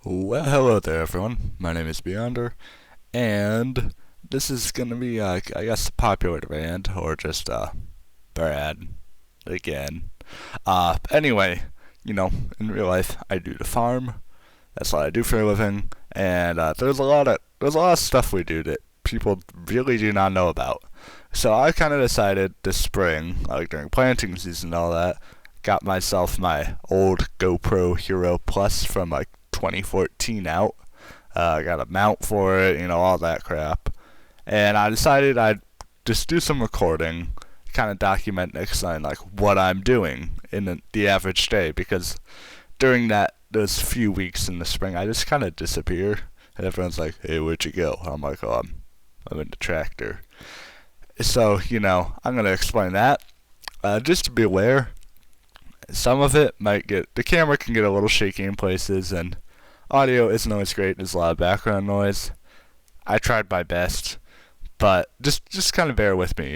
Well, hello there, everyone. My name is Beyonder, and this is gonna be, I guess, a popular band, or just, Brad, again. Anyway, in real life, I do the farm. That's what I do for a living, and, there's a lot of stuff we do that people really do not know about. So I kind of decided this spring, like during planting season and all that, got myself my old GoPro Hero Plus from, 2014 out. I got a mount for it, all that crap. And I decided I'd just do some recording, kind of document next time, like what I'm doing in the average day, because during those few weeks in the spring, I just kind of disappear, and everyone's like, "Hey, where'd you go?" I'm like, "Oh, I'm in the tractor." So, I'm gonna explain that. Just to be aware, some of it the camera can get a little shaky in places, and audio isn't always great. There's a lot of background noise. I tried my best, but just kind of bear with me.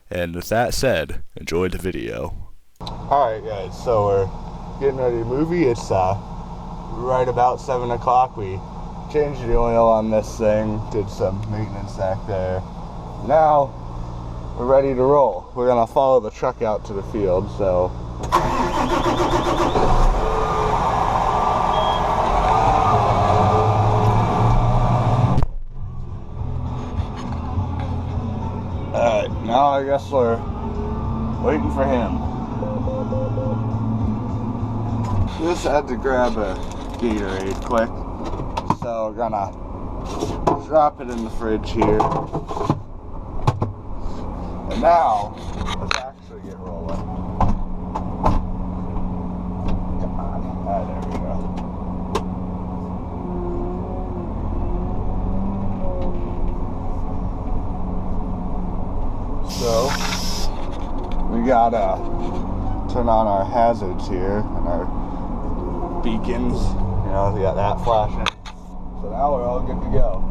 And with that said, enjoy the video. Alright guys, so we're getting ready to movie. It's right about 7 o'clock. We changed the oil on this thing, did some maintenance back there. Now we're ready to roll. We're gonna follow the truck out to the field, so alright, now I guess we're waiting for him. Just had to grab a Gatorade quick, so we're gonna drop it in the fridge here. And now, let's actually get rolling. Come on. There we go. So, we gotta turn on our hazards here and our beacons. We got that flashing. So now we're all good to go.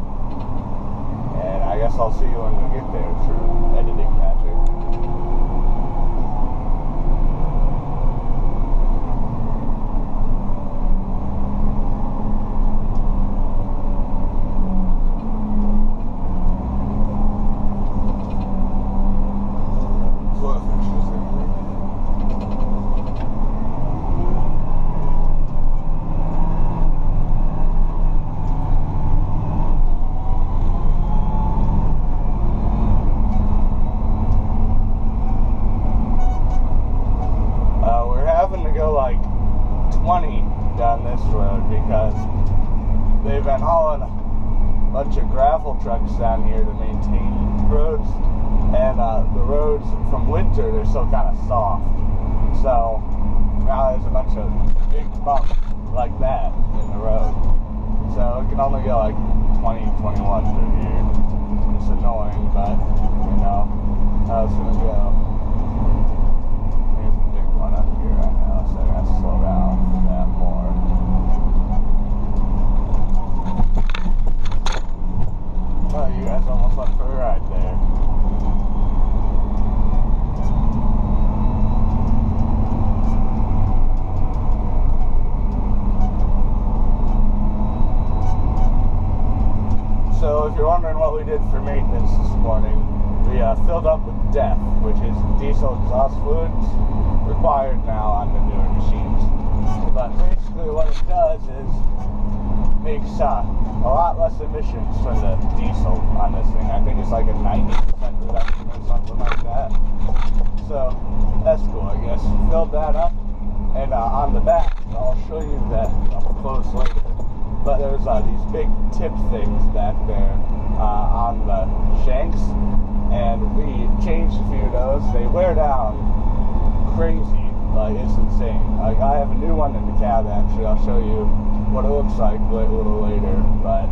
And I guess I'll see you when we get there through editing magic. Down this road because they've been hauling a bunch of gravel trucks down here to maintain roads, and the roads from winter, they're still kind of soft, so now there's a bunch of big bumps like that in the road, so it can only go like 20, 21 through here. It's annoying, but how it's gonna go. Here's a big one up here right now, so I gotta slow down for that more. Oh, you guys almost went for a ride there. So if you're wondering what we did for maintenance this morning, we filled up with DEF, which is diesel exhaust fluids, required now on the newer machines. But basically what it does is makes a lot less emissions from the diesel on this thing. I think it's like a 90% reduction or something like that. So that's cool, I guess. Filled that up, and on the back, I'll show you that up close later. But there's these big tip things back there on the shanks, and we changed a few of those. They wear down crazy, it's insane. I have a new one in the cab actually. I'll show you what it looks like a little later, but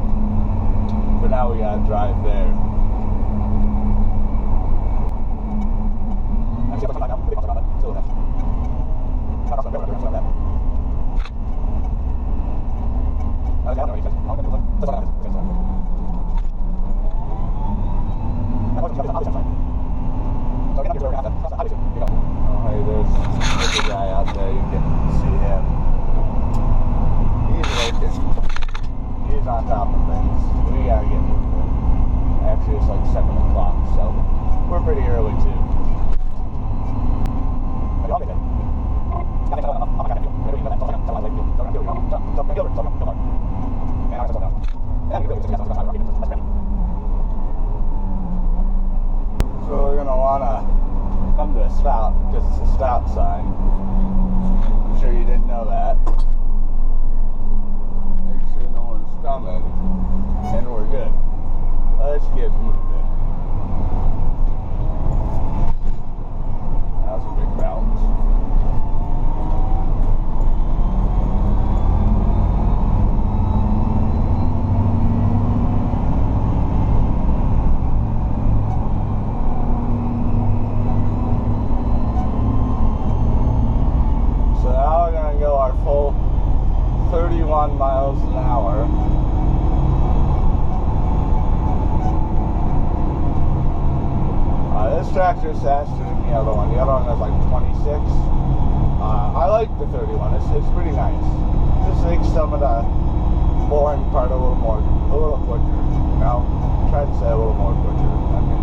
for now we gotta drive there. Oh, hey, there's a guy out there. You can see him. He's working. on top of things. We gotta get moving. Actually, it's like 7 o'clock, so we're pretty early too. So we're gonna wanna come to a stop because it's a stop sign. I'm sure you didn't know that. Make sure no one's coming, and we're good. Let's get moving. That was a big bounce. So now we're gonna go our full 31 miles an hour. This tractor is faster than the other one. The other one has like 26. I like the 31. It's pretty nice. Just makes some of the boring part a little quicker. You know, try to say a little more quicker. I mean,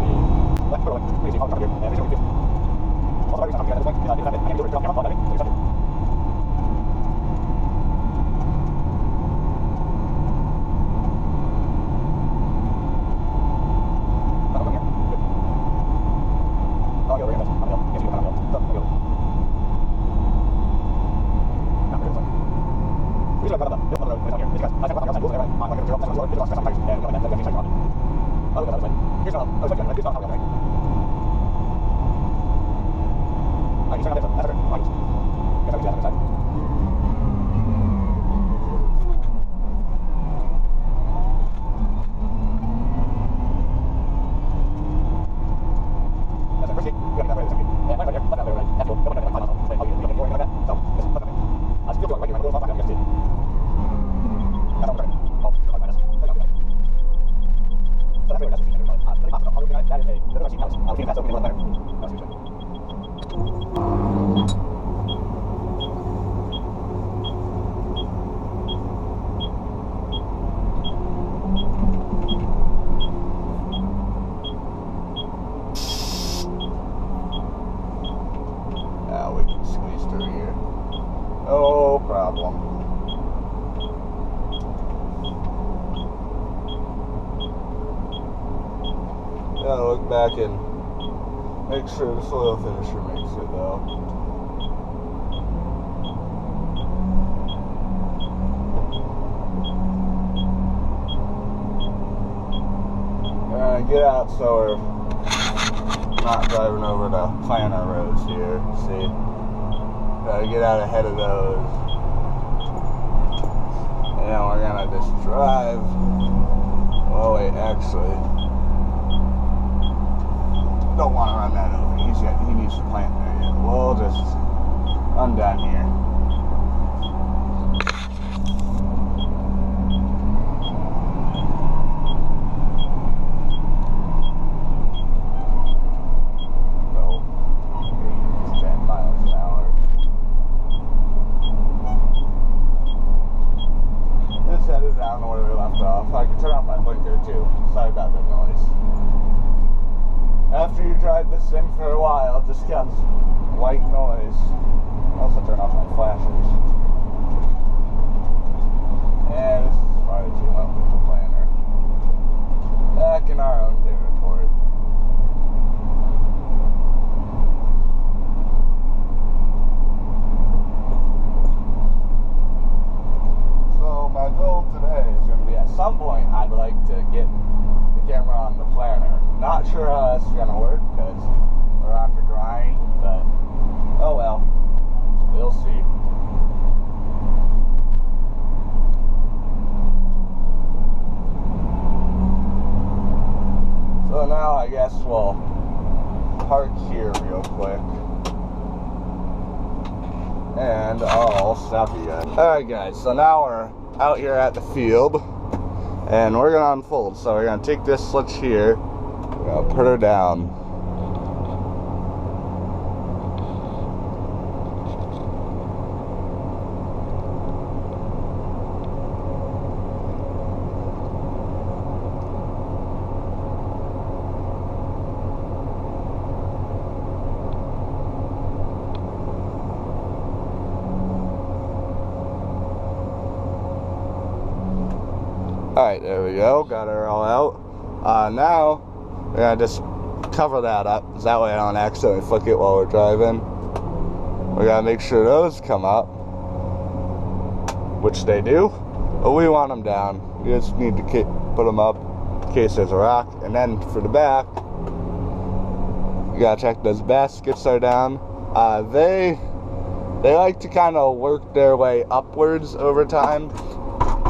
we can squeeze through here. No problem. Gotta look back and make sure the soil finisher makes it though. Get out so we're not driving over the planter roads here. See, gotta get out ahead of those. And we're gonna just drive. Oh wait, actually, don't want to run that over. He needs to plant there yet. We'll just, I'm done here. I can turn off my blinker too. Sorry about the noise. After you drive this thing for a while, it just becomes white noise. I also turn off my flashers. And this is as far as you went with the planter. Back in our own territory. So my goal today is going to be at some point I'd like to get the camera on the planter. Not sure how that's going to work because we're on the grind, but oh well, we'll see. So now I guess we'll park here real quick and I'll stop you guys. Alright guys, so now we're out here at the field and we're gonna unfold. So we're gonna take this switch here, we're gonna put her down. Alright, there we go. Got her all out. Now, we're going to just cover that up. So that way I don't accidentally flick it while we're driving. We got to make sure those come up. Which they do. But we want them down. We just need to put them up in case there's a rock. And then for the back, you got to check those baskets are down. They like to kind of work their way upwards over time.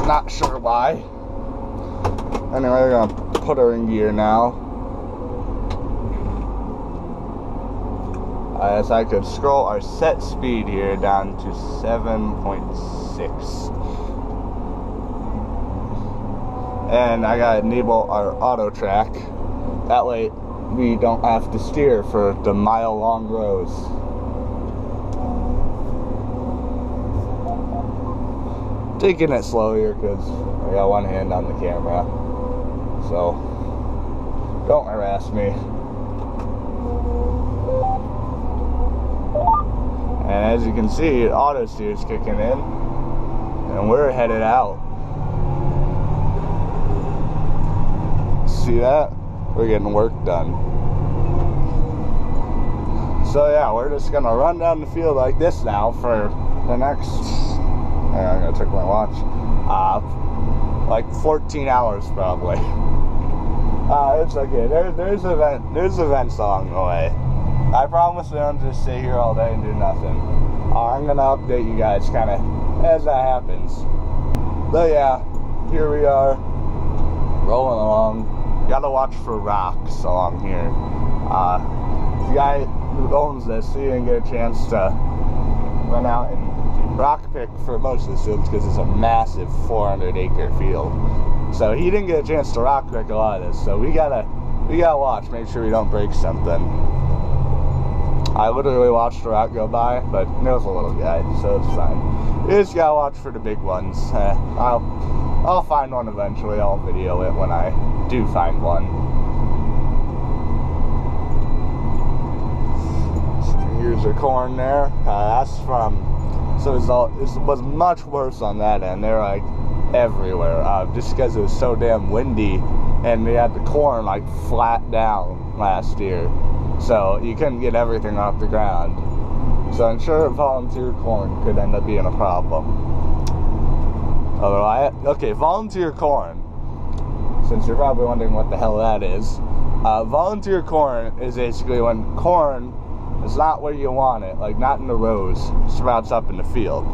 Not sure why. Anyway, we're gonna put her in gear now. As I could scroll our set speed here down to 7.6. And I gotta enable our auto track. That way we don't have to steer for the mile-long rows. Taking it slow here because I got one hand on the camera, so don't harass me. And as you can see, auto steer's kicking in, and we're headed out. See that? We're getting work done. So yeah, we're just gonna run down the field like this now for the next, I'm gonna check my watch, like 14 hours probably. It's okay, there's events along the way. I promise we don't just sit here all day and do nothing. I'm gonna update you guys kind of as that happens. But yeah, here we are, rolling along. You gotta watch for rocks along here. The guy who owns this, he didn't get a chance to run out and rock pick for most of the fields because it's a massive 400-acre field. So he didn't get a chance to rock pick a lot of this. So we gotta watch, make sure we don't break something. I literally watched the rock go by, but it was a little guy, so it's fine. You just gotta watch for the big ones. I'll find one eventually. I'll video it when I do find one. So here's the corn there. That's from. So it was much worse on that end. They're like everywhere, just because it was so damn windy, and we had the corn like flat down last year, so you couldn't get everything off the ground. So I'm sure volunteer corn could end up being a problem. Okay, volunteer corn, since you're probably wondering what the hell that is, volunteer corn is basically when corn is not where you want it, like not in the rows, sprouts up in the field,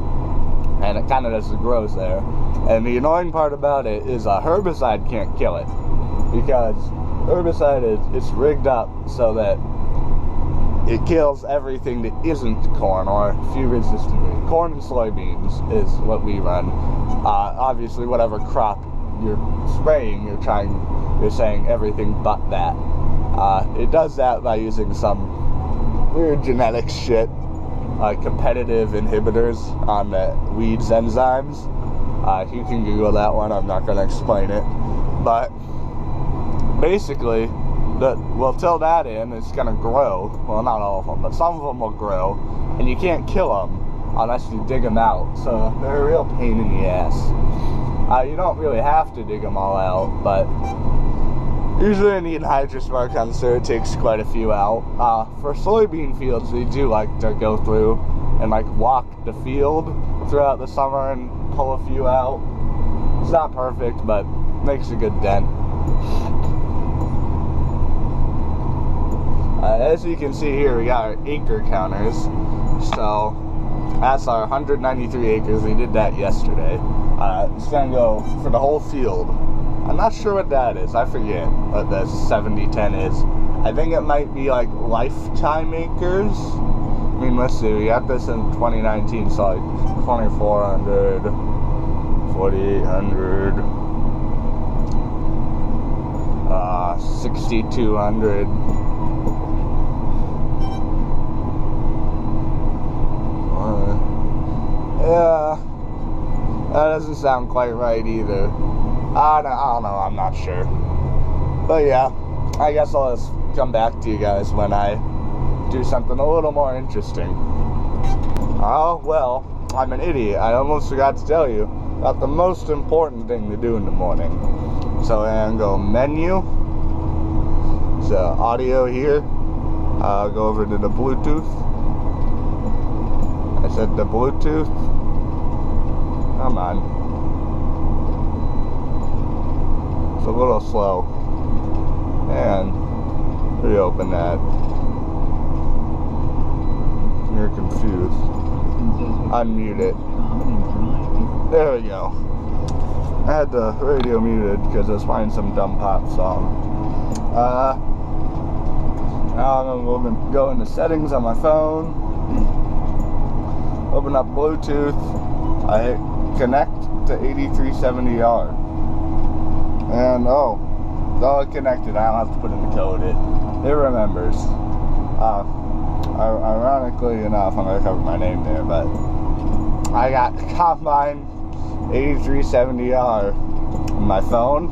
and it kind of just grows there. And the annoying part about it is a herbicide can't kill it, because herbicide it's rigged up so that it kills everything that isn't corn or few resistant. Corn and soybeans is what we run. Obviously, whatever crop you're spraying, you're saying everything but that. It does that by using some weird genetic shit, like competitive inhibitors on the weeds enzymes. You can Google that one. I'm not going to explain it, but basically, till that in, it's going to grow. Well, not all of them, but some of them will grow, and you can't kill them unless you dig them out, so they're a real pain in the ass. You don't really have to dig them all out, but usually in the anhydrous mark on so it takes quite a few out. For soybean fields, they do like to go through and like walk the field throughout the summer and pull a few out. It's not perfect, but makes a good dent. As you can see here, we got our acre counters. So that's our 193 acres. We did that yesterday. It's gonna go for the whole field. I'm not sure what that is. I forget what the 70-10 is. I think it might be like lifetime acres. I mean, let's see. We got this in 2019, so like 2,400, 4,800, 6,200. Yeah, that doesn't sound quite right either. I don't know, I'm not sure. But yeah, I guess I'll just come back to you guys when I do something a little more interesting. Oh, well, I'm an idiot. I almost forgot to tell you. about the most important thing to do in the morning. So I'm gonna go menu. So audio here. Go over to the Bluetooth. I said the Bluetooth. Come on. It's a little slow. And reopen that. You're confused. Unmute it. There we go. I had the radio muted because I was playing some dumb pop song. Now I'm going to go into settings on my phone. Open up Bluetooth. I hit connect to 8370R. And oh, it connected. I don't have to put in the code. It remembers. Ironically enough, I'm going to cover my name there, but I got Combine 8370R on my phone.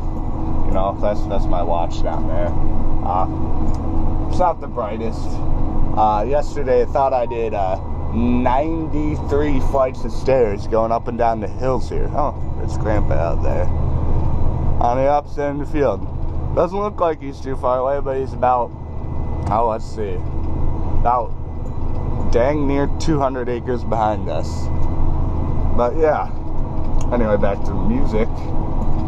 You know, that's my watch down there. It's not the brightest. Yesterday I thought I did 93 flights of stairs going up and down the hills here. Oh, there's Grandpa out there on the opposite end of the field. Doesn't look like he's too far away, but he's about, let's see, about dang near 200 acres behind us. But yeah, anyway, back to music.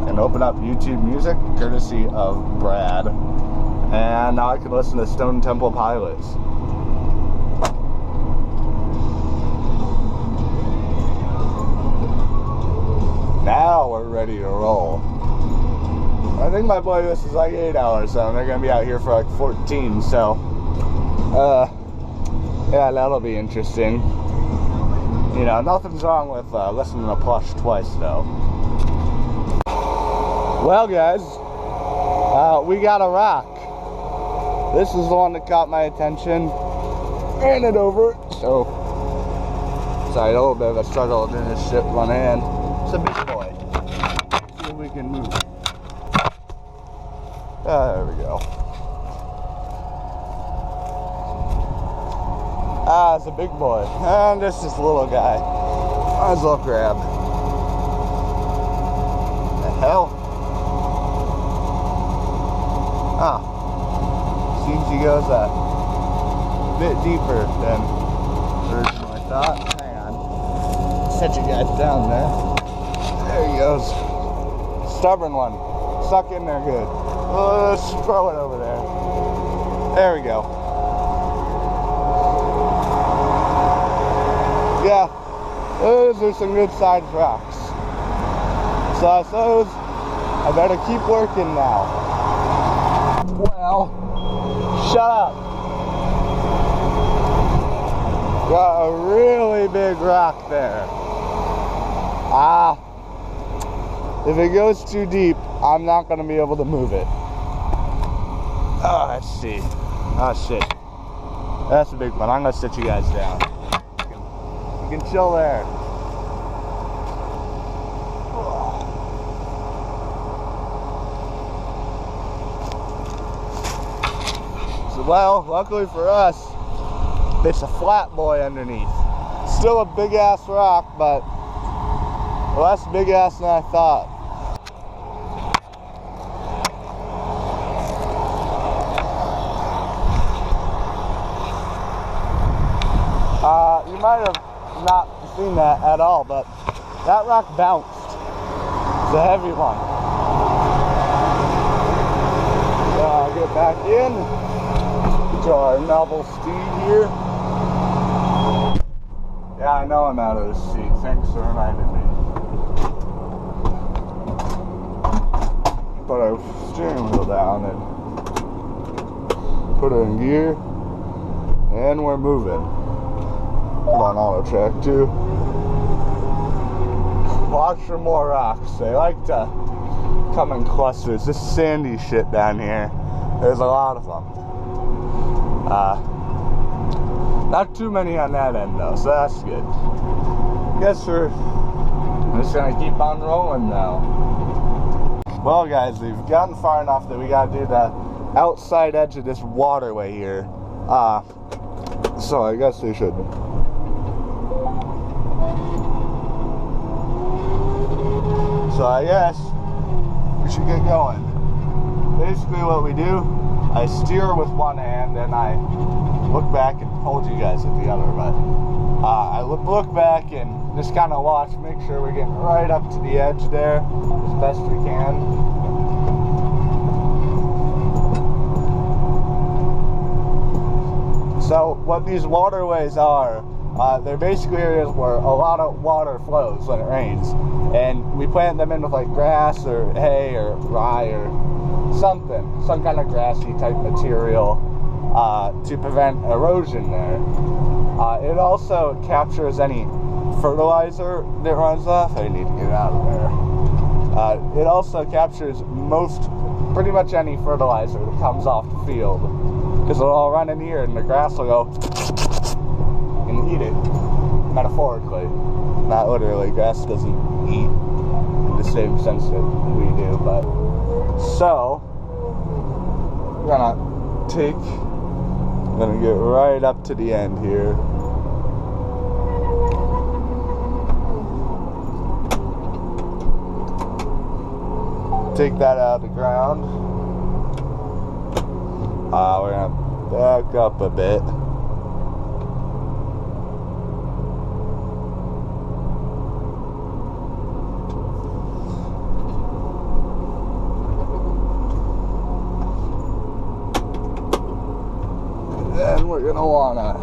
And open up YouTube Music, courtesy of Brad. And now I can listen to Stone Temple Pilots. Now we're ready to roll. I think my playlist is like 8 hours, so they're gonna be out here for like 14, so yeah, that'll be interesting. You know, nothing's wrong with listening to Plush twice, though. Well, guys, we got a rock. This is the one that caught my attention. Ran it over. So, sorry, a little bit of a struggle doing this shit with one hand. It's a big boy. See if we can move. There we go. It's a big boy. And this is a little guy. Might as well grab. The hell? Seems he goes a bit deeper than originally thought. Hang on. Set you guys down there. There he goes. Stubborn one. Stuck in there good. Let's throw it over there. There we go. Yeah, those are some good sized rocks. So I suppose I better keep working now. Well, shut up. Got a really big rock there. If it goes too deep, I'm not going to be able to move it. Let's see. Oh, shit. That's a big one. I'm going to sit you guys down. You can chill there. Well, luckily for us, it's a flat boy underneath. Still a big ass rock, but less big ass than I thought. You might have not seen that at all, but that rock bounced. It's a heavy one. So I'll get back in. To our novel steed here. Yeah, I know I'm out of the seat. Thanks for reminding me. Put our steering wheel down and put it in gear. And we're moving. Put on auto track too. Watch for more rocks. They like to come in clusters. This sandy shit down here. There's a lot of them. Not too many on that end though, so that's good. Guess we're just gonna keep on rolling now. Well guys, we've gotten far enough that we gotta do the outside edge of this waterway here. So I guess we should So I guess we should get going. Basically what we do, I steer with one hand and I look back and hold you guys with the other, but I look back and just kind of watch, make sure we're getting right up to the edge there as best we can. So what these waterways are, they're basically areas where a lot of water flows when it rains, and we plant them in with like grass or hay or rye or something, some kind of grassy type material to prevent erosion there. It also captures any fertilizer that runs off. I need to get out of there. It also captures pretty much any fertilizer that comes off the field, because it'll all run in here and the grass will go and eat it, metaphorically, not literally. Grass doesn't eat in the same sense that we do, but so we're gonna get right up to the end here. Take that out of the ground. We're gonna back up a bit. And we're gonna wanna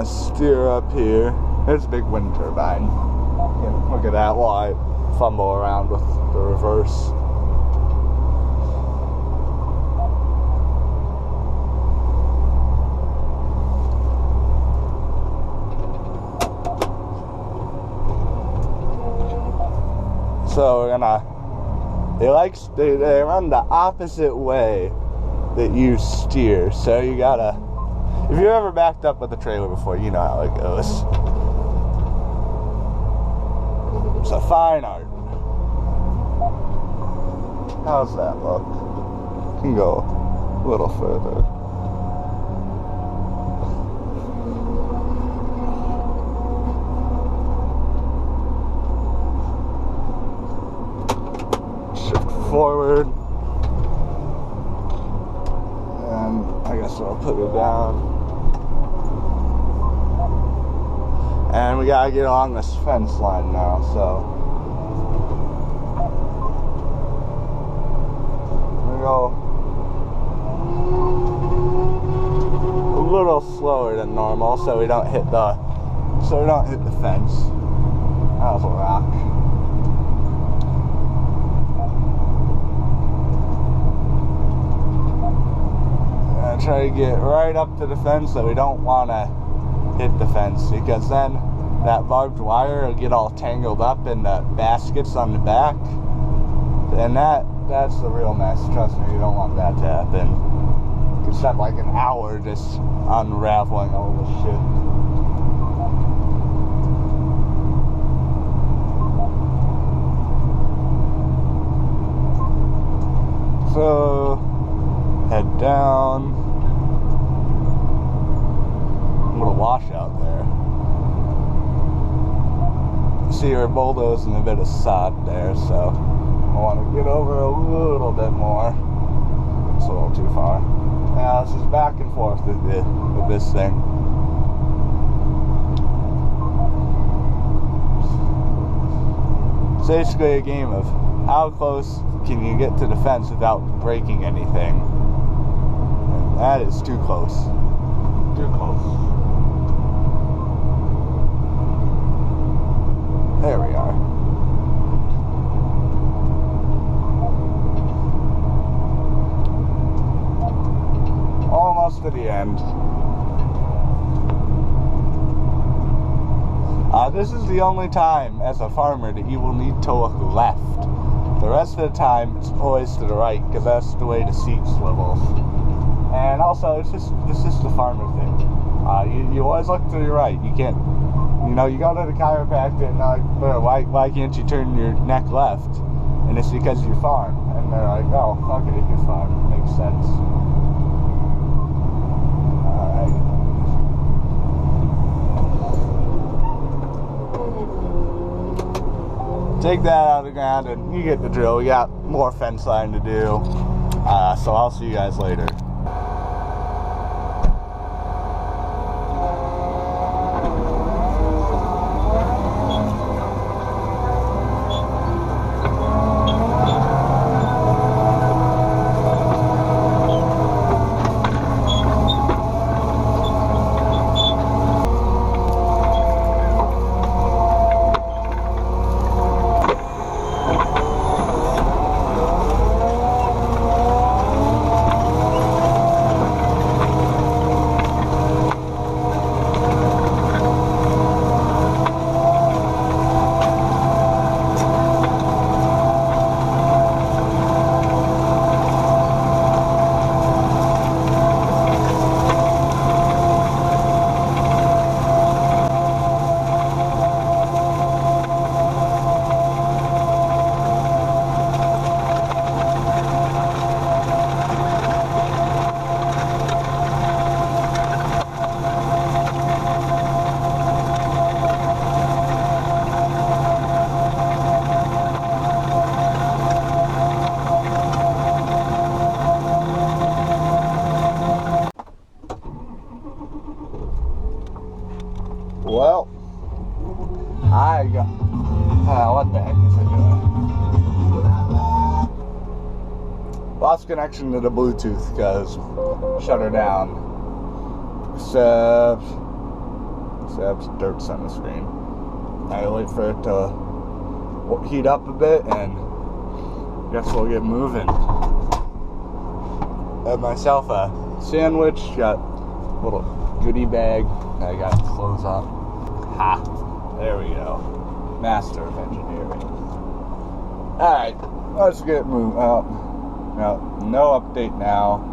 steer up here. There's a big wind turbine. Look at that while I fumble around with the reverse. So we're gonna, they run the opposite way that you steer. So you gotta, if you've ever backed up with a trailer before, you know how it goes. It's a fine art. How's that look? Can go a little further. Shift forward. And I guess I'll put it down. And we gotta get along this fence line now, so we go a little slower than normal, so we don't hit the fence. That was a rock. And try to get right up to the fence, so we don't want to hit the fence, because then that barbed wire will get all tangled up in the baskets on the back, and that's the real mess. Trust me, you don't want that to happen. You could spend like an hour just unraveling all this shit. So head down. A washout there. See, we're bulldozing a bit of sod there, so I want to get over a little bit more. It's a little too far. Now this is back and forth with this thing. It's basically a game of how close can you get to the fence without breaking anything. And that is too close. Too close. There we are. Almost to the end. This is the only time as a farmer that you will need to look left. The rest of the time it's always to the right, because that's the way the seat swivels. And also, it's just the farmer thing. You always look to your right. You can't. You know, you go to the chiropractor and they're like, why can't you turn your neck left? And it's because you farm. And they're like, oh, okay, you farm. Makes sense. take that out of the ground, and you get the drill. We got more fence line to do. So I'll see you guys later. Well, what the heck is it doing? Lost connection to the Bluetooth because shut her down. Except dirt's on the screen. I wait for it to heat up a bit, and guess we'll get moving. Have myself a sandwich, got a little goodie bag. I got to close up. Ha! There we go. Master of engineering. Alright, let's get moving. No update now.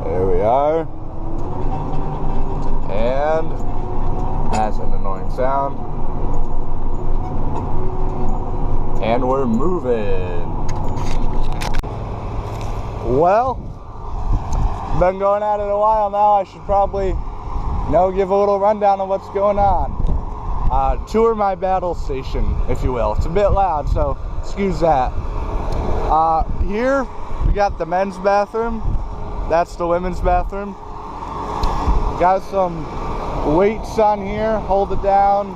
There we are. And that's an annoying sound. And we're moving. Well, been going at it a while now. I should probably, give a little rundown of what's going on. Tour my battle station, if you will. It's a bit loud, so excuse that. Here we got the men's bathroom. That's the women's bathroom. Got some weights on here. Hold it down.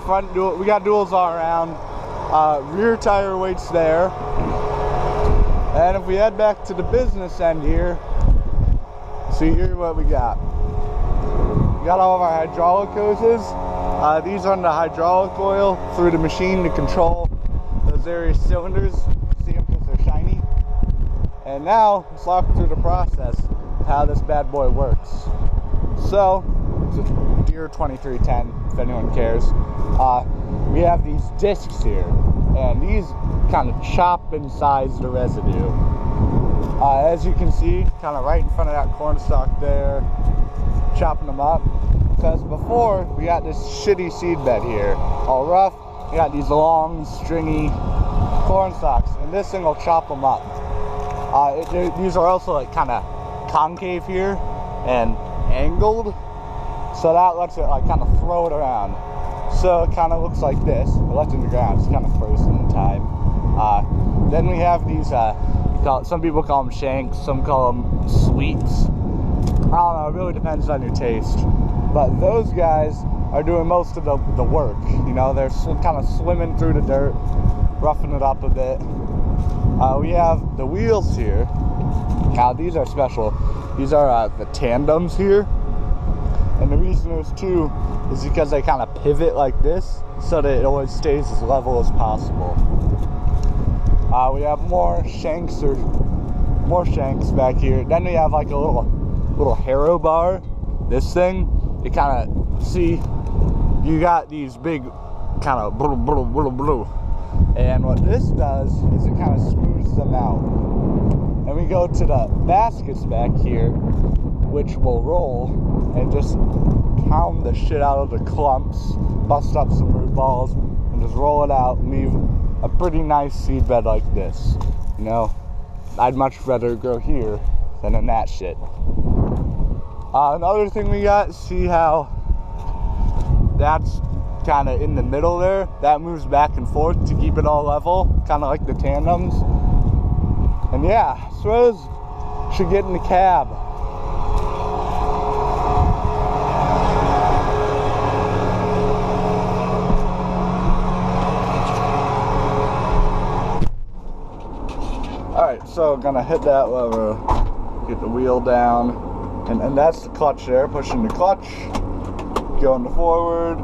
Front dual. We got duals all around. Rear tire weights there. And if we head back to the business end here, see here what we got. We got all of our hydraulic hoses. These run the hydraulic oil through the machine to control those various cylinders. See them because they're shiny. And now let's walk through the process of how this bad boy works. So, it's a Deere 2310, if anyone cares. We have these discs here, and these kind of chop and size the residue. As you can see, kind of right in front of that corn stalk there, chopping them up. Because before, we got this shitty seed bed here, all rough. We got these long, stringy corn stalks, and this thing will chop them up. These are also like kind of concave here and angled, so that lets it like kind of throw it around. So it kind of looks like this. It left in the ground. It's kind of frozen in time. Then we have these. Some people call them shanks. Some call them sweets. I don't know. It really depends on your taste. But those guys are doing most of the work. They're kind of swimming through the dirt, roughing it up a bit. We have the wheels here. Now these are special. These are the tandems here. And the reason there's two is because they kind of pivot like this so that it always stays as level as possible. We have more shanks back here. Then we have like a little harrow bar. This thing, you kind of see, you got these big kind of blue. And what this does is it kind of smooths them out. and we go to the baskets back here, which will roll and just pound the shit out of the clumps, bust up some root balls, and just roll it out and leave a pretty nice seed bed like this. You know, I'd much rather grow here than in that shit. Another thing we got, see how that's kind of in the middle there? That moves back and forth to keep it all level, kind of like the tandems. And yeah, suppose should get in the cab. Alright, so gonna hit that lever, get the wheel down, and that's the clutch there, pushing the clutch, going to forward.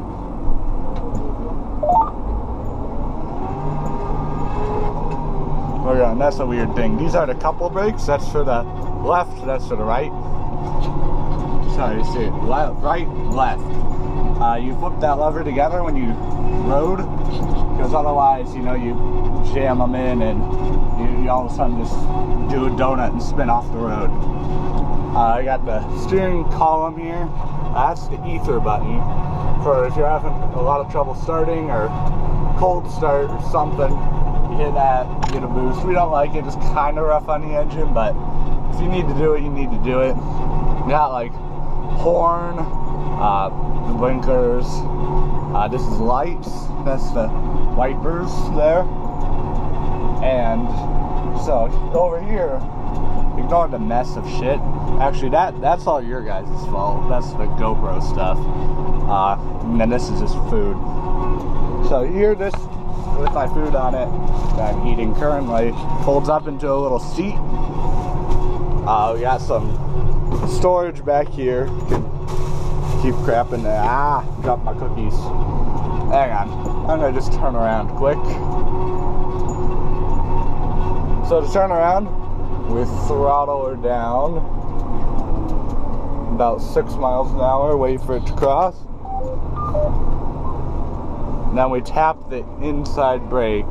We're going, that's a weird thing. These are the couple brakes, that's for the left, that's for the right. Sorry, see it, right, left. You flip that lever together when you load, because otherwise, you know, you jam them in and you all of a sudden just do a donut and spin off the road. I got the steering column here. That's the ether button for if you're having a lot of trouble starting or cold start or something. You hit that, you get a boost. We don't like it, it's kind of rough on the engine, but if you need to do it, you need to do it. You got like horn, the blinkers. This is lights. That's the wipers there. And so over here, ignore the mess of shit. Actually, that's all your guys' fault. That's the GoPro stuff. And then this is just food. So here, this with my food on it that I'm eating currently folds up into a little seat. We got some storage back here. Can keep crap in there. Dropped my cookies. Hang on, I'm gonna just turn around quick. So to turn around, we throttle her down about 6 miles an hour, wait for it to cross. Then we tap the inside brake.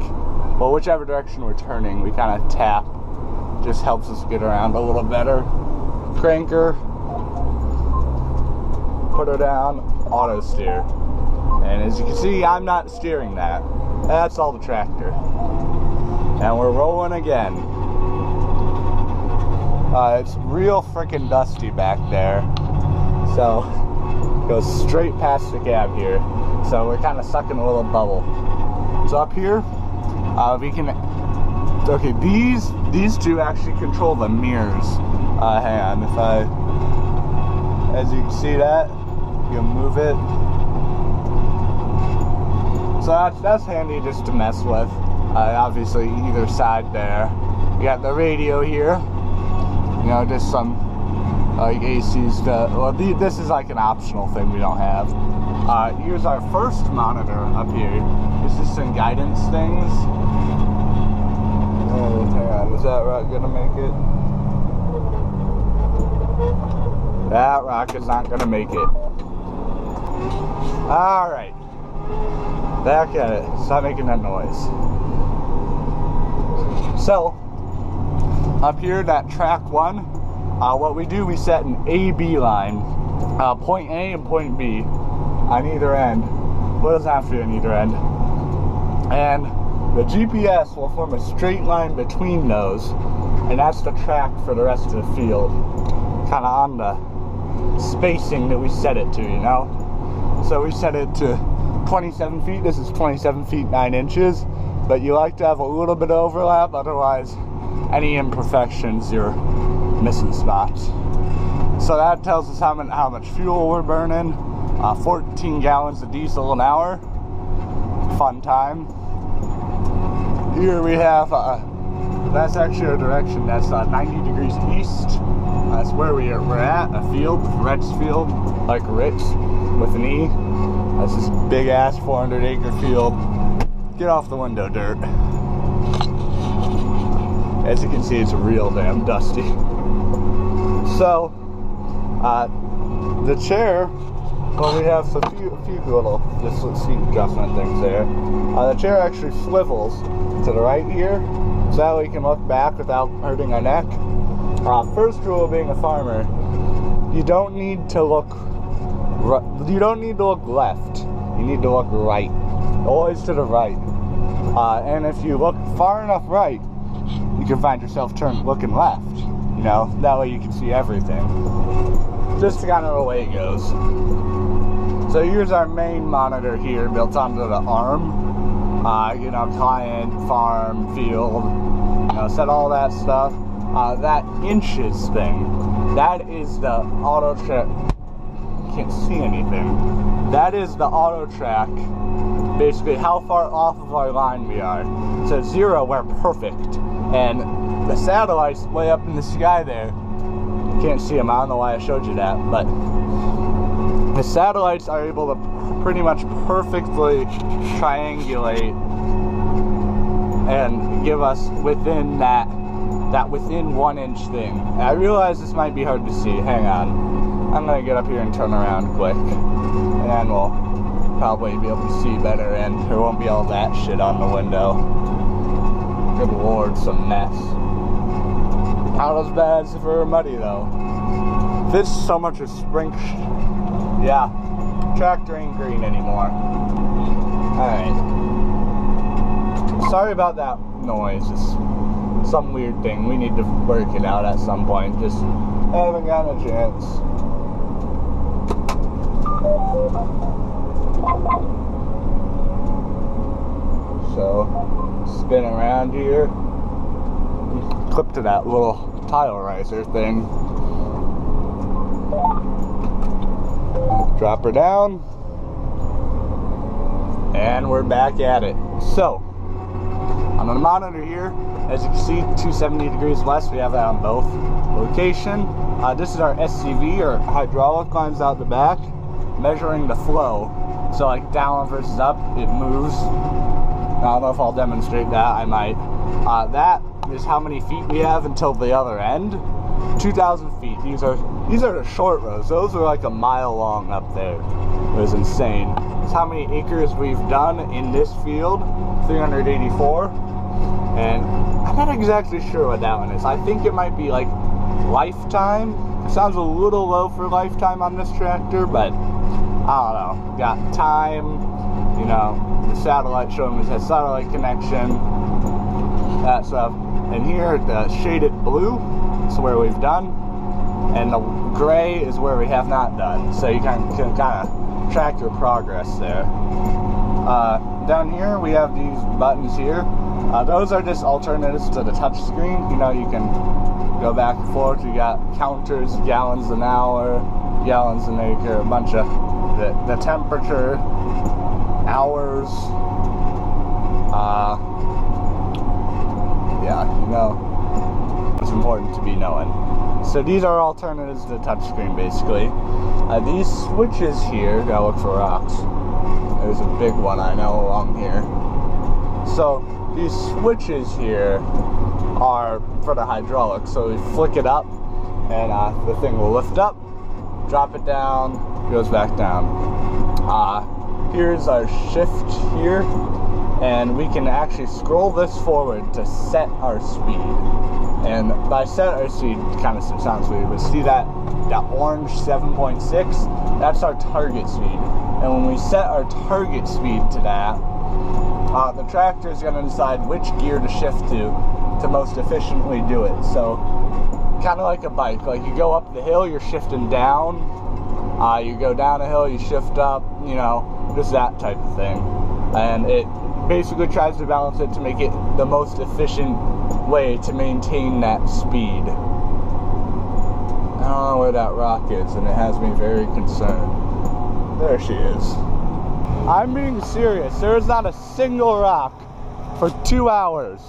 Well, whichever direction we're turning, we kind of tap. Just helps us get around a little better. Crank her, put her down, auto steer. And as you can see, I'm not steering that. That's all the tractor. And we're rolling again. It's real freaking dusty back there. So, it goes straight past the cab here. So we're kind of stuck in a little bubble. So up here, we can, okay, these two actually control the mirrors. Hang on, if I, as you can see that, you can move it. So that's handy just to mess with. Obviously either side there. You got the radio here. You know, just some like ACs to, well, this is like an optional thing we don't have. Here's our first monitor up here. This is some guidance things. Oh, hang on, is that rock gonna make it? That rock is not gonna make it. Alright. Back at it. Stop making that noise. So, up here, that track 1, what we do, we set an A-B line. Point A and point B on either end. Well, it doesn't have to be on either end. And the GPS will form a straight line between those, and that's the track for the rest of the field. Kind of on the spacing that we set it to, you know? So we set it to 27 feet. This is 27 feet 9 inches, but you like to have a little bit of overlap, otherwise any imperfections, you're missing spots. So that tells us how much fuel we're burning. 14 gallons of diesel an hour. Fun time. Here we have, that's actually our direction. That's 90 degrees east. That's where we're at, a field, Rhett's field, like Ritz with an E. That's this big ass 400 acre field. Get off the window, dirt. As you can see, it's real damn dusty. So, the chair, well, we have a few little just seat adjustment things there. The chair actually swivels to the right here, so that way we can look back without hurting our neck. First rule of being a farmer, you don't need to look left. You need to look right. Always to the right. And if you look far enough right, you can find yourself looking left. You know, that way you can see everything. Just kind of the way it goes. So here's our main monitor here, built onto the arm. You know, client, farm, field, you know, set all that stuff. That inches thing, that is the auto track. Can't see anything. That is the auto track. Basically, how far off of our line we are. So 0, we're perfect. And the satellite's way up in the sky there. Can't see them. I don't know why I showed you that, but the satellites are able to pretty much perfectly triangulate and give us within that within 1 inch thing. I realize this might be hard to see. Hang on. I'm gonna get up here and turn around quick, and then we'll probably be able to see better, and there won't be all that shit on the window. Good lord, some mess. Not as bad as if it were muddy though. This so much is spring. Yeah, tractor ain't green anymore. Alright. Sorry about that noise. It's some weird thing. We need to work it out at some point. Just haven't gotten a chance. So, spin around here. Clip to that little tile riser thing. Drop her down. And we're back at it. So, on the monitor here, as you can see, 270 degrees west, we have that on both location. This is our SCV, or hydraulic, climbs out the back, measuring the flow. So like down versus up, it moves. I don't know if I'll demonstrate that, I might. That is how many feet we have until the other end. 2,000 feet. These are the short rows. Those are like a mile long up there. It was insane. It's how many acres we've done in this field, 384. And I'm not exactly sure what that one is. I think it might be like lifetime. It sounds a little low for lifetime on this tractor, but I don't know. Got time, you know, the satellite showing us has satellite connection, that stuff. And here, the shaded blue is where we've done, and the gray is where we have not done. So you can kind of track your progress there. Down here, we have these buttons here. Those are just alternatives to the touch screen. You know, you can go back and forth. You got counters, gallons an hour, gallons an acre, a bunch of the temperature, hours. Yeah, you know, it's important to be knowing. So these are alternatives to the touchscreen, basically. These switches here, gotta look for rocks. There's a big one I know along here. So these switches here are for the hydraulics. So we flick it up, and the thing will lift up, drop it down, goes back down. Here's our shift here, and we can actually scroll this forward to set our speed. And by set our speed, kind of sounds weird, but see that orange 7.6? That's our target speed. And when we set our target speed to that, the tractor is going to decide which gear to shift to most efficiently do it. So, kind of like a bike. Like you go up the hill, you're shifting down. You go down a hill, you shift up. You know, just that type of thing. And it basically tries to balance it to make it the most efficient way to maintain that speed. I don't know where that rock is, and it has me very concerned. There she is. I'm being serious. There is not a single rock for 2 hours.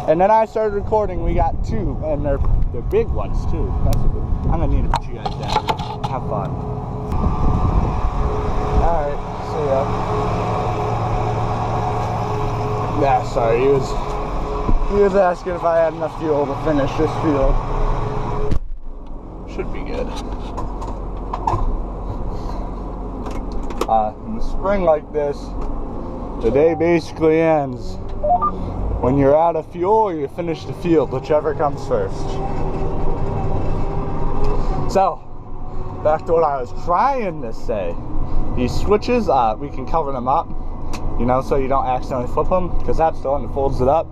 And then I started recording, we got 2, and they're big ones too. That's a good. I'm gonna need to put you guys down. Have fun. Alright, see ya. Yeah, sorry, he was asking if I had enough fuel to finish this field. Should be good. In the spring like this, the day basically ends when you're out of fuel or you finish the field, whichever comes first. So, back to what I was trying to say. These switches, we can cover them up, you know, so you don't accidentally flip them, because that's the one that folds it up.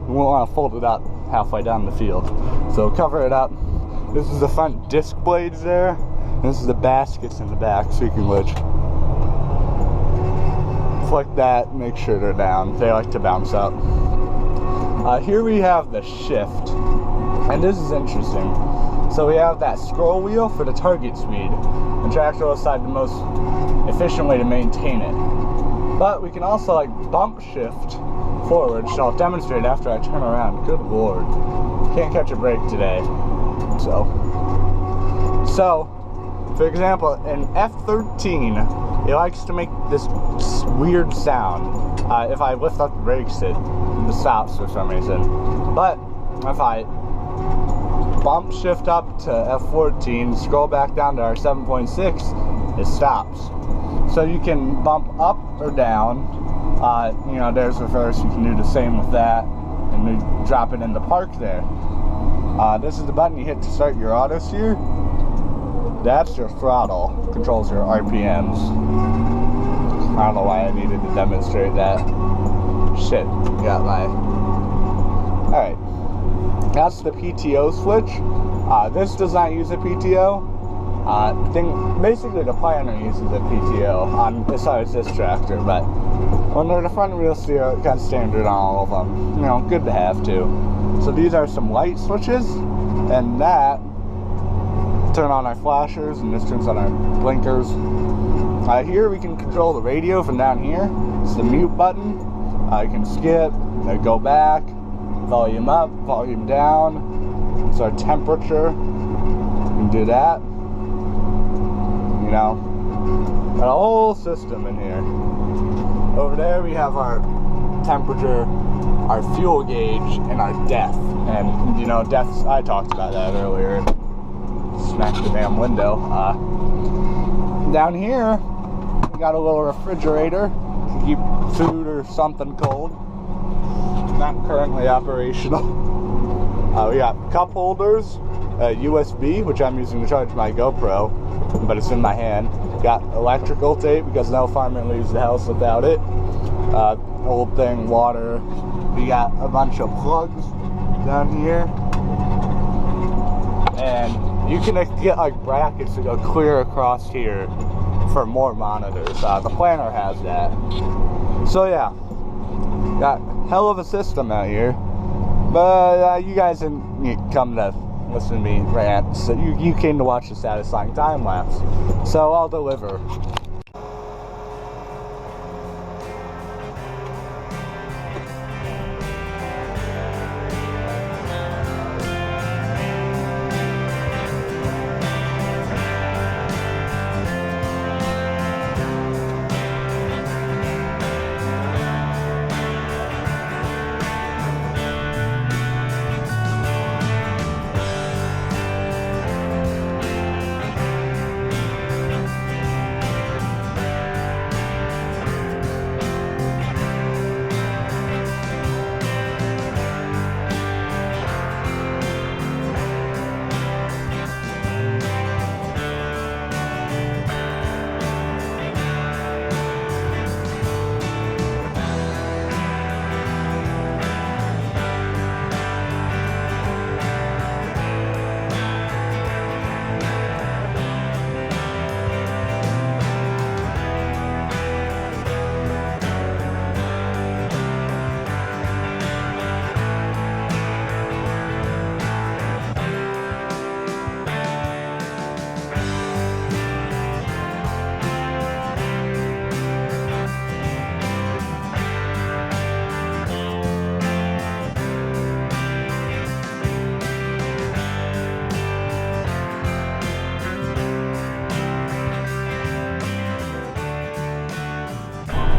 We won't want to fold it up halfway down the field. So cover it up. This is the front disc blades there, and this is the baskets in the back, so you can flick that, make sure they're down. They like to bounce up. Here we have the shift, and this is interesting. So we have that scroll wheel for the target speed, and tractor will decide the most efficient way to maintain it. But we can also like bump shift forward, which I'll demonstrate after I turn around. Good lord, can't catch a break today. So for example, in F13, it likes to make this weird sound. If I lift up the brakes, it stops for some reason. But if I bump shift up to F14, scroll back down to our 7.6, it stops. So you can bump up or down. You know, there's reverse. You can do the same with that, and you drop it in the park there. This is the button you hit to start your auto steer. That's your throttle. Controls your RPMs. I don't know why I needed to demonstrate that. Shit, got my. Alright. That's the PTO switch. This does not use a PTO. Basically the planner uses a PTO besides this tractor, but when they're the front wheel steer, it's kind of standard on all of them. You know, good to have too. So these are some light switches, and that turn on our flashers, and this turns on our blinkers. Here we can control the radio from down here. It's the mute button. You can skip, go back, volume up, volume down. It's our temperature. You can do that. You know, got a whole system in here. Over there we have our temperature, our fuel gauge, and our depth. And you know, depths, I talked about that earlier. Smacked the damn window. Down here we got a little refrigerator to keep food or something cold. Not currently operational. We got cup holders, USB, which I'm using to charge my GoPro, but it's in my hand. Got electrical tape because no farmer leaves the house without it. Old thing, water. We got a bunch of plugs down here, and you can get like brackets that go clear across here for more monitors. The planner has that. So yeah, got hell of a system out here. But you guys didn't come to listen to me rant, so you came to watch the satisfying time lapse. So I'll deliver.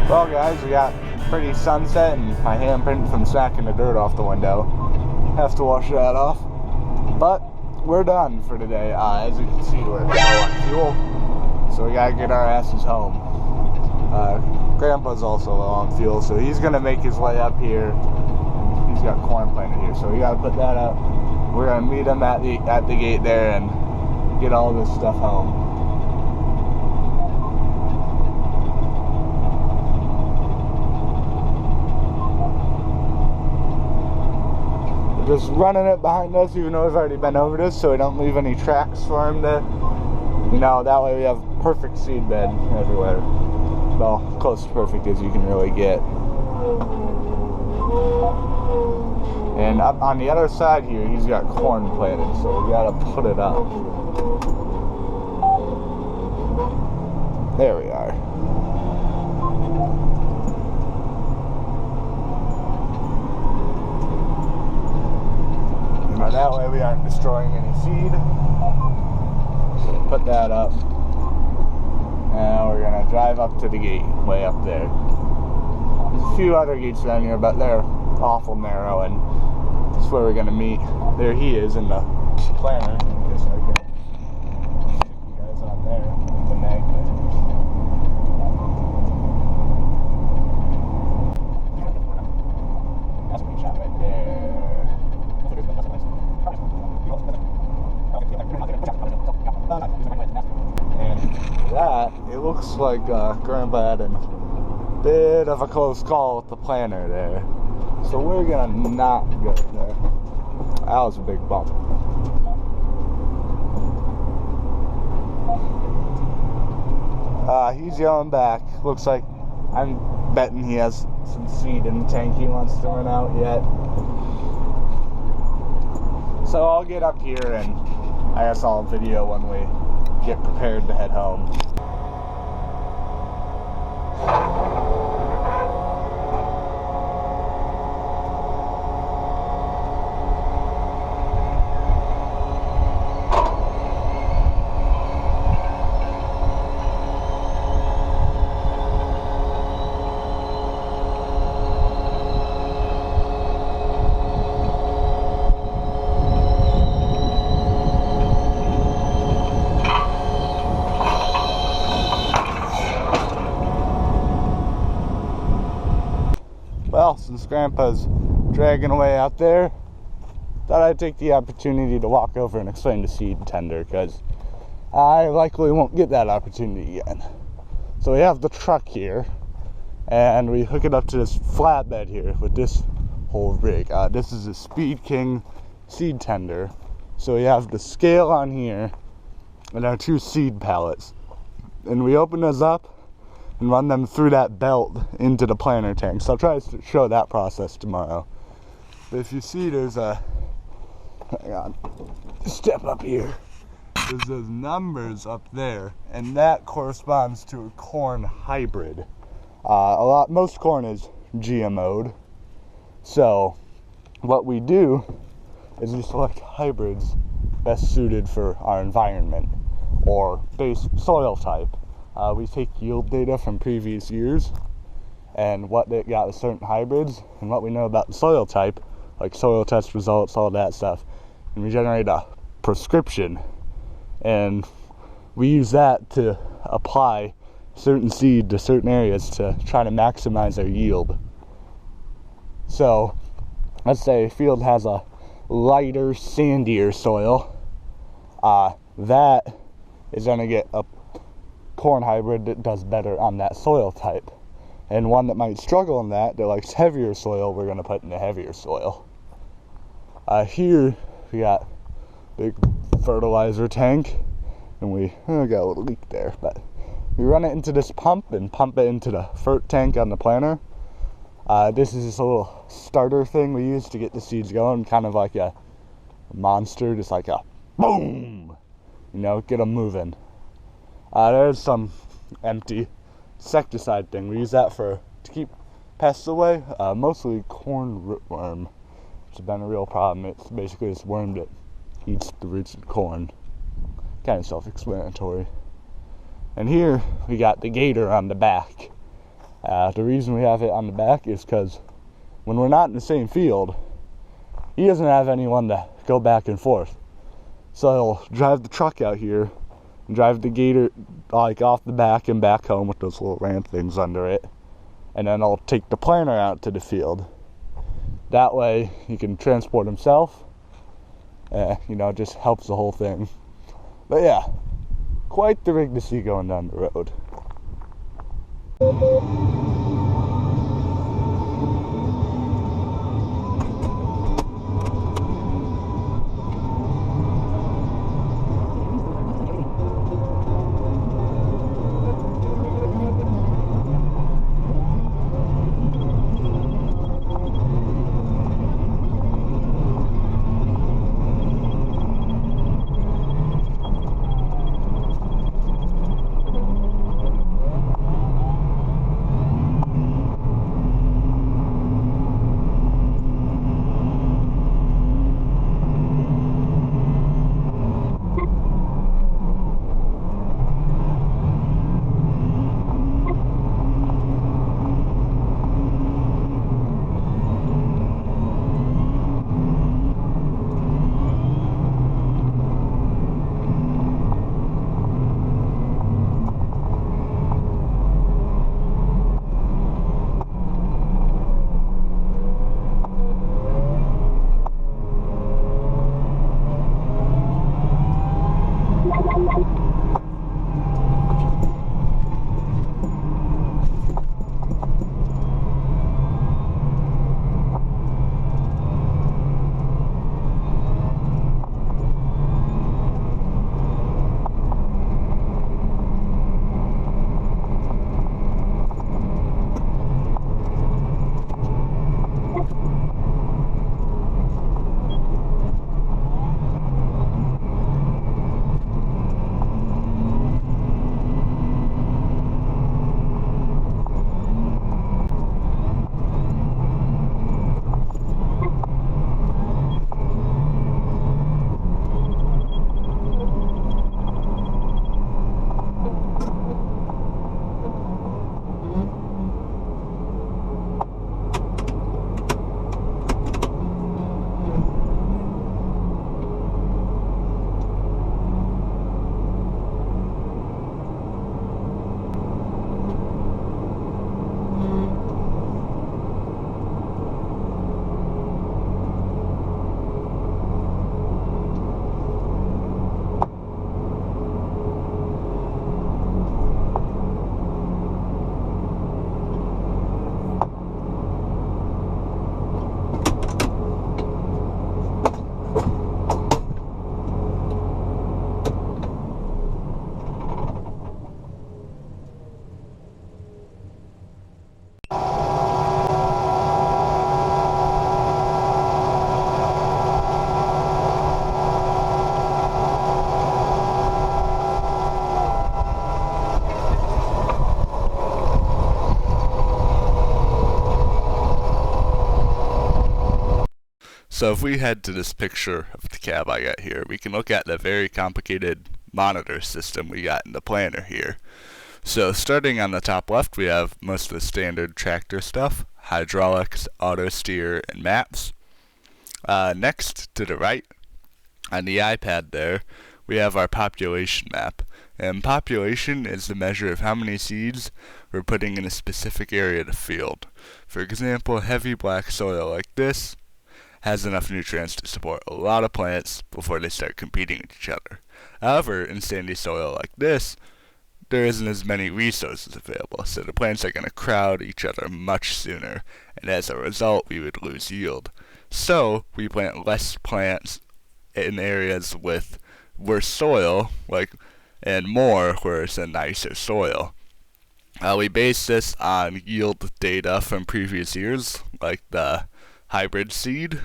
Well guys, we got pretty sunset and my handprint from smacking the dirt off the window. Have to wash that off. But we're done for today. As you can see, we're low on fuel, so we gotta get our asses home. Grandpa's also low on fuel, so he's gonna make his way up here. he's got corn planted here, so we gotta put that up. We're gonna meet him at the gate there and get all this stuff home. We're just running it behind us, even though we've already been over this, so we don't leave any tracks for him to, that way we have perfect seed bed everywhere. Well, close to perfect as you can really get. And up on the other side here, he's got corn planted, so we gotta put it up. There we are. Now that way we aren't destroying any seed. So put that up. Now we're gonna drive up to the gate, way up there. There's a few other gates around here, but they're awful narrow, and that's where we're gonna meet. There he is in the planter. I guess I can stick you guys on there with the magnet. That's a good shot right there. And that, it looks like Grandpa had a bit of a close call with the planter there. So we're gonna not go there. That was a big bump. He's yelling back. Looks like, I'm betting he has some seed in the tank he wants to run out yet. So I'll get up here and I guess I'll video when we get prepared to head home. Well, since Grandpa's dragging away out there, thought I'd take the opportunity to walk over and explain the seed tender, because I likely won't get that opportunity again. So we have the truck here, and we hook it up to this flatbed here with this whole rig. This is a Speed King seed tender. So we have the scale on here, and our 2 seed pallets. And we open those up and run them through that belt into the planter tank. So I'll try to show that process tomorrow. But if you see, there's a, hang on, step up here. There's those numbers up there, and that corresponds to a corn hybrid. Most corn is GMO'd. So what we do is we select hybrids best suited for our environment or base soil type. We take yield data from previous years and what they got with certain hybrids and what we know about the soil type, like soil test results, all that stuff, and we generate a prescription, and we use that to apply certain seed to certain areas to try to maximize our yield. So let's say a field has a lighter, sandier soil, that is going to get a corn hybrid that does better on that soil type, and one that might struggle in that likes heavier soil, we're going to put in a heavier soil. Here we got big fertilizer tank, and we got a little leak there, but we run it into this pump and pump it into the fert tank on the planter. This is just a little starter thing we use to get the seeds going, kind of like a monster, just like a boom, get them moving. There's some empty insecticide thing. We use that to keep pests away, mostly corn rootworm. It's been a real problem. It's basically this worm that eats the roots of corn. Kind of self-explanatory. And here we got the gator on the back. The reason we have it on the back is because when we're not in the same field, he doesn't have anyone to go back and forth. So he'll drive the truck out here and drive the gator off the back and back home with those little ramp things under it, and then I'll take the planter out to the field. That way he can transport himself. Just helps the whole thing. But yeah, quite the rig to see going down the road. So if we head to this picture of the cab I got here, we can look at the very complicated monitor system we got in the planner here. So starting on the top left, we have most of the standard tractor stuff: hydraulics, auto steer, and maps. Next to the right, on the iPad there, we have our population map. And population is the measure of how many seeds we're putting in a specific area of the field. For example, heavy black soil like this has enough nutrients to support a lot of plants before they start competing with each other. However, in sandy soil like this, there isn't as many resources available, so the plants are going to crowd each other much sooner, and as a result, we would lose yield. So, we plant less plants in areas with worse soil, and more where it's a nicer soil. We base this on yield data from previous years, like the hybrid seed,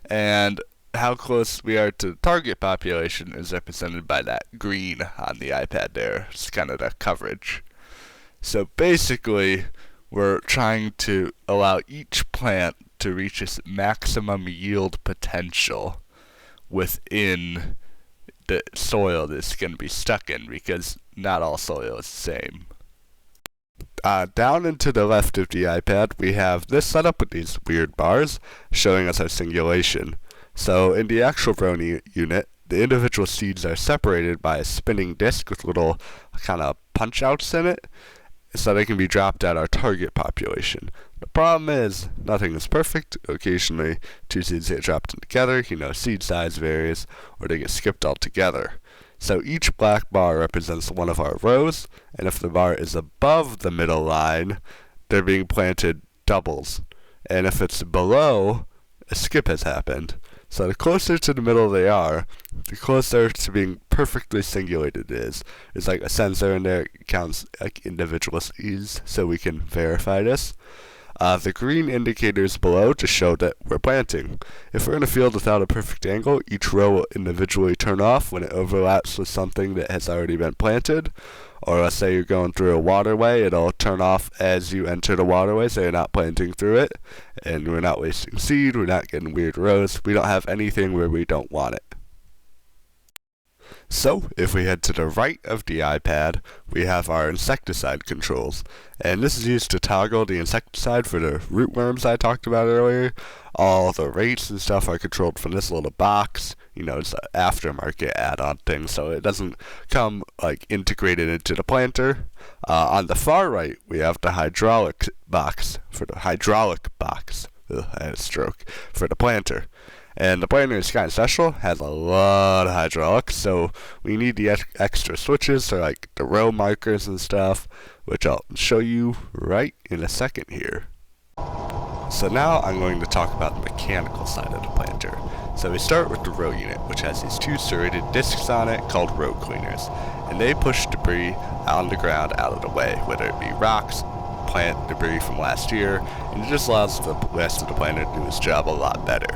and how close we are to the target population is represented by that green on the iPad there. It's kind of the coverage. So basically, we're trying to allow each plant to reach its maximum yield potential within the soil that it's going to be stuck in, because not all soil is the same. Down and to the left of the iPad, we have this setup with these weird bars showing us our singulation. So in the actual Brony unit, the individual seeds are separated by a spinning disc with little kind of punch outs in it, so they can be dropped at our target population. The problem is, nothing is perfect. Occasionally, two seeds get dropped in together, seed size varies, or they get skipped altogether. So each black bar represents one of our rows, and if the bar is above the middle line, they're being planted doubles. And if it's below, a skip has happened. So the closer to the middle they are, the closer to being perfectly singulated it is. There's like a sensor in there, it counts like individual seeds, so we can verify this. The green indicators below just show that we're planting. If we're in a field without a perfect angle, each row will individually turn off when it overlaps with something that has already been planted. Or let's say you're going through a waterway, it'll turn off as you enter the waterway, so you're not planting through it. And we're not wasting seed, we're not getting weird rows, we don't have anything where we don't want it. So, if we head to the right of the iPad, we have our insecticide controls. And this is used to toggle the insecticide for the rootworms I talked about earlier. All the rates and stuff are controlled from this little box. It's an aftermarket add-on thing, so it doesn't come integrated into the planter. On the far right, we have the hydraulic box. Ugh, I had a stroke. For the planter. And the planter is kind of special, has a lot of hydraulics, so we need the extra switches, so like the row markers and stuff, which I'll show you right in a second here. So now I'm going to talk about the mechanical side of the planter. So we start with the row unit, which has these two serrated discs on it called row cleaners, and they push debris on the ground out of the way, whether it be rocks, plant debris from last year, and it just allows the rest of the planter to do its job a lot better.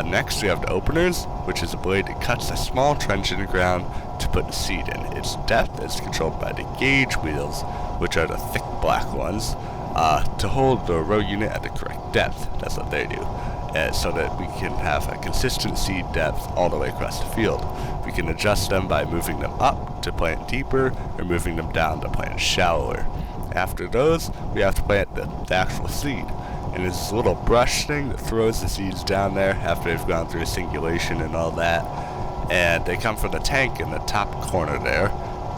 Next we have the openers, which is a blade that cuts a small trench in the ground to put the seed in. Its depth is controlled by the gauge wheels, which are the thick black ones, to hold the row unit at the correct depth. That's what they do. So that we can have a consistent seed depth all the way across the field. We can adjust them by moving them up to plant deeper, or moving them down to plant shallower. After those, we have to plant the actual seed. And it's this little brush thing that throws the seeds down there after they've gone through singulation and all that. And they come from the tank in the top corner there.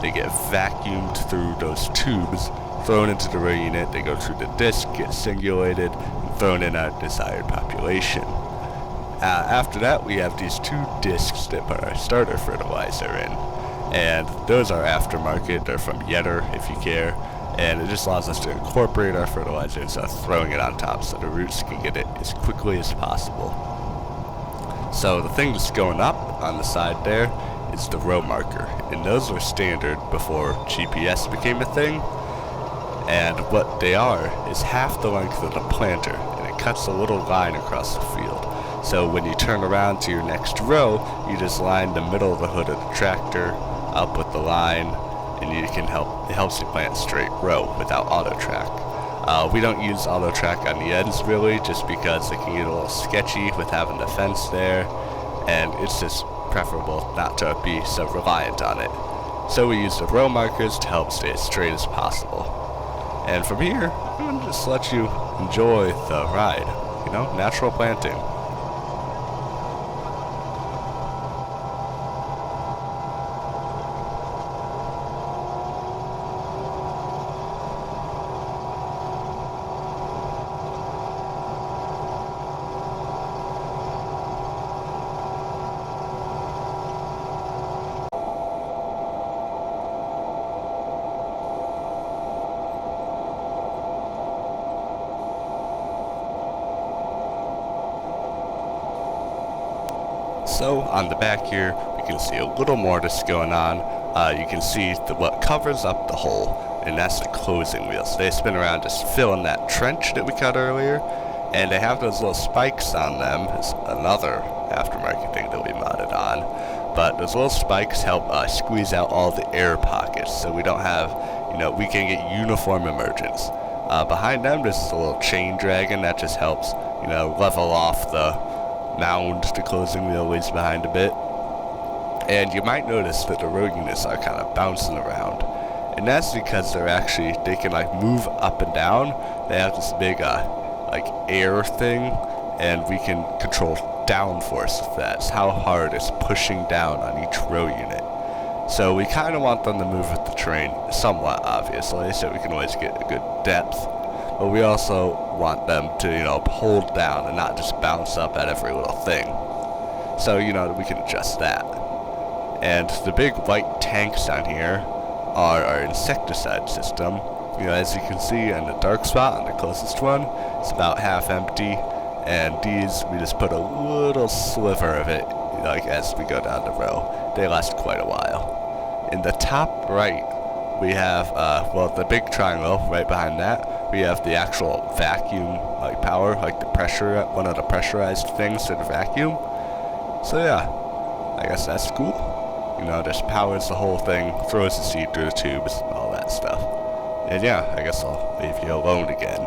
They get vacuumed through those tubes, thrown into the row unit, they go through the disc, get singulated, and thrown in our desired population. After that, we have these two discs that put our starter fertilizer in. And those are aftermarket, they're from Yetter if you care. And it just allows us to incorporate our fertilizer instead of throwing it on top so the roots can get it as quickly as possible. So the thing that's going up on the side there is the row marker. And those were standard before GPS became a thing. And what they are is half the length of the planter, and it cuts a little line across the field. So when you turn around to your next row, you just line the middle of the hood of the tractor up with the line, and it helps you plant straight row without auto track. We don't use auto track on the ends really, just because it can get a little sketchy with having the fence there, and it's just preferable not to be so reliant on it. So we use the row markers to help stay as straight as possible. And from here, I'm going to just let you enjoy the ride, natural planting. So on the back here, we can see a little more that's going on. You can see what covers up the hole, and that's the closing wheels. They spin around just filling that trench that we cut earlier, and they have those little spikes on them. It's another aftermarket thing that we modded on. But those little spikes help squeeze out all the air pockets, so we don't have, we can get uniform emergence. Behind them, there's a little chain dragon that just helps, level off the mound the closing wheel leaves behind a bit. And you might notice that the row units are kind of bouncing around, and that's because they can move up and down. They have this big air thing, and we can control downforce with that. It's how hard it's pushing down on each row unit. So we kind of want them to move with the terrain somewhat, obviously, so we can always get a good depth. but we also want them to, hold down and not just bounce up at every little thing. So, we can adjust that. And the big white tanks down here are our insecticide system. As you can see in the dark spot on the closest one, it's about half empty, and these, we just put a little sliver of it, as we go down the row. They last quite a while. In the top right, we have, the big triangle right behind that, we have the actual vacuum, power, the pressure, one of the pressurized things to the vacuum. So yeah, I guess that's cool. Just powers the whole thing, throws the seed through the tubes, all that stuff. And yeah, I guess I'll leave you alone again.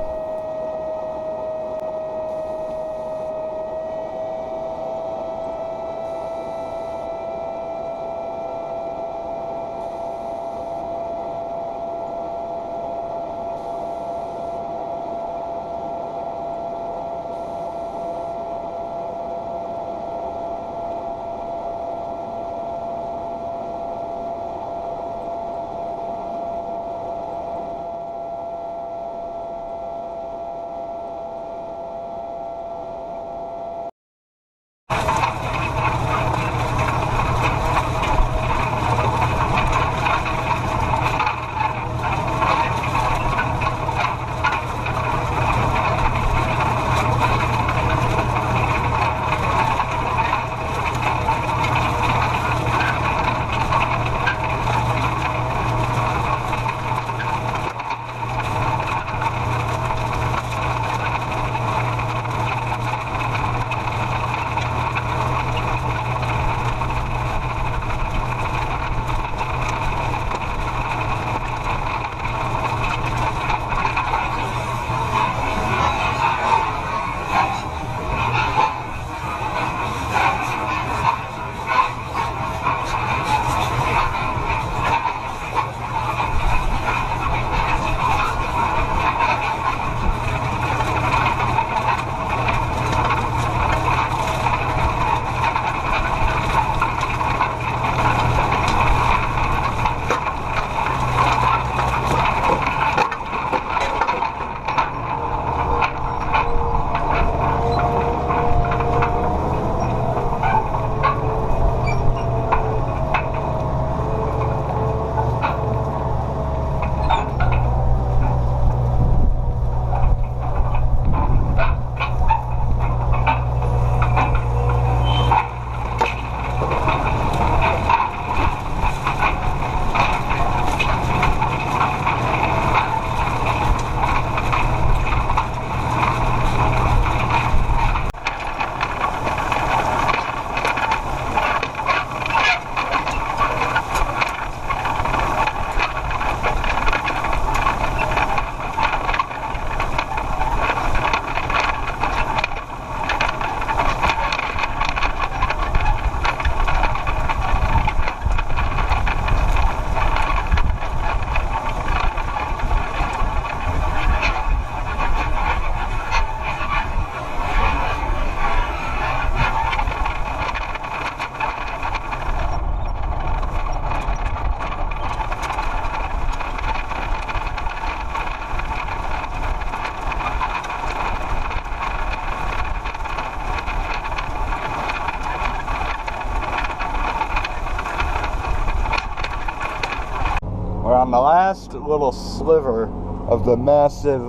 We're on the last little sliver of the massive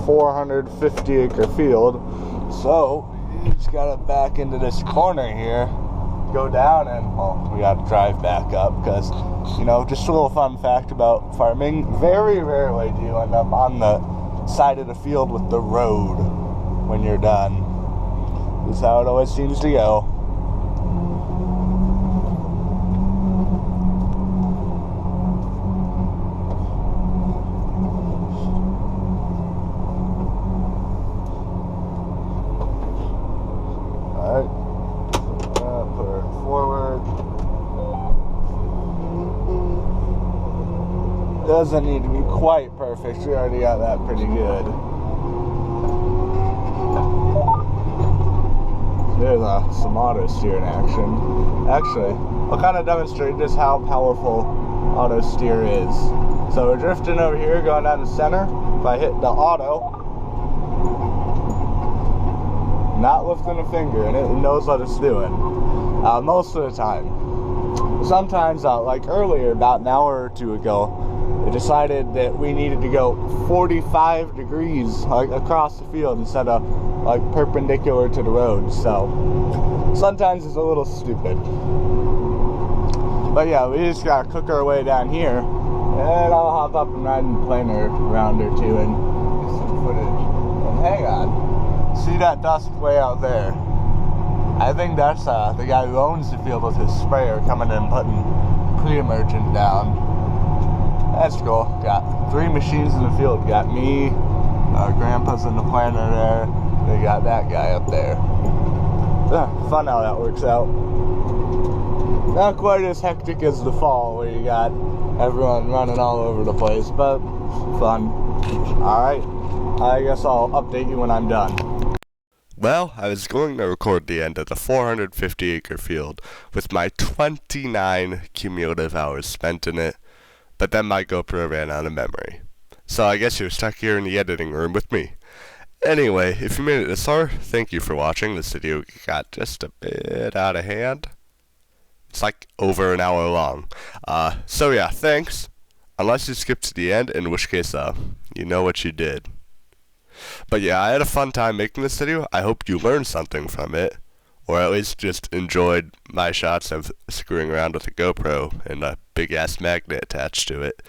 450 acre field. So you just gotta back into this corner here, go down, and well, we gotta drive back up because, you know, just a little fun fact about farming, very rarely do you end up on the side of the field with the road when you're done. This is how it always seems to go. Doesn't need to be quite perfect. We already got that pretty good. There's some auto steer in action. Actually, I'll kind of demonstrate just how powerful auto steer is. So we're drifting over here, going down the center. If I hit the auto, not lifting a finger, and it knows what it's doing. Most of the time. Sometimes, like earlier, about an hour or two ago, it decided that we needed to go 45 degrees like across the field instead of like perpendicular to the road. So sometimes it's a little stupid. But yeah, we just gotta cook our way down here, and I'll hop up and ride in the planer round or two and get some footage. And hang on, see that dust way out there? I think that's the guy who owns the field with his sprayer coming in and putting pre-emergent down. That's cool. Got 3 machines in the field. Got me, Grandpa's in the planter there. They got that guy up there. Fun how that works out. Not quite as hectic as the fall where you got everyone running all over the place, but fun. Alright, I guess I'll update you when I'm done. Well, I was going to record the end of the 450-acre field with my 29 cumulative hours spent in it, but then my GoPro ran out of memory. So I guess you're stuck here in the editing room with me. Anyway, if you made it this far, thank you for watching. This video got just a bit out of hand. It's like over an hour long. So yeah, thanks. Unless you skipped to the end, in which case, you know what you did. But yeah, I had a fun time making this video. I hope you learned something from it, or at least just enjoyed my shots of screwing around with a GoPro and a big-ass magnet attached to it.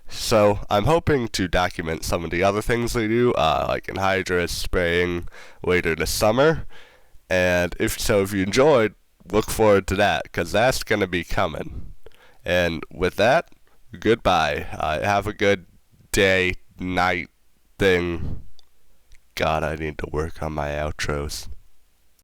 So I'm hoping to document some of the other things we do, like anhydrous spraying later this summer. And if you enjoyed, look forward to that, because that's going to be coming. And with that, goodbye. Have a good day, night thing. God, I need to work on my outros.